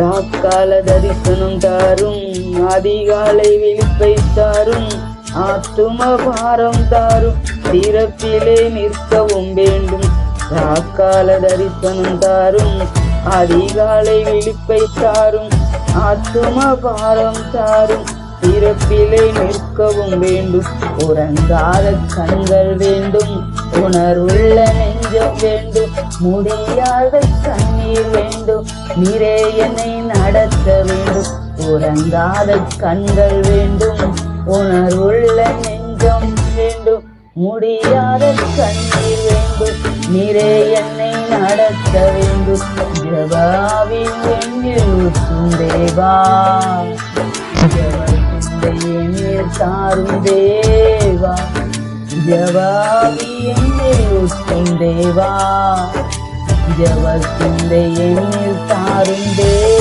ராக்கால தரிசனம் தாரும், அதிகாலை விழிப்பை தாரும், ஆத்தும பாரம் தாரும், திறப்பிலே நிற்கவும் வேண்டும். ராக்கால தரிசனம் தாரும், அதிகாலை விழிப்பை தாரும், ஆத்தும பாரம் தாரும், திறப்பிலே நிற்கவும் வேண்டும். உறங்காத கண்கள் வேண்டும், உணர்வுள்ள நெஞ்சம் வேண்டும், முடியாத கண்ணீர் வேண்டும், நீரே என்னை நடத்த வேண்டும். உறங்காத கண்கள் வேண்டும், உணர்வுள்ள நெஞ்சம் வேண்டும், முடியாத கண்ணீர் வேண்டும், நீரே என்னை நடத்த வேண்டும். ஜெபாவி என்னில் ஊற்றும் தேவா, ஜெபத்தின் என்னில் தாரும் தேவா, ஜெபாவி என்னில் ஊற்றும் தேவா, ஜெபத்தின் என்னில் தாரும் தேவா.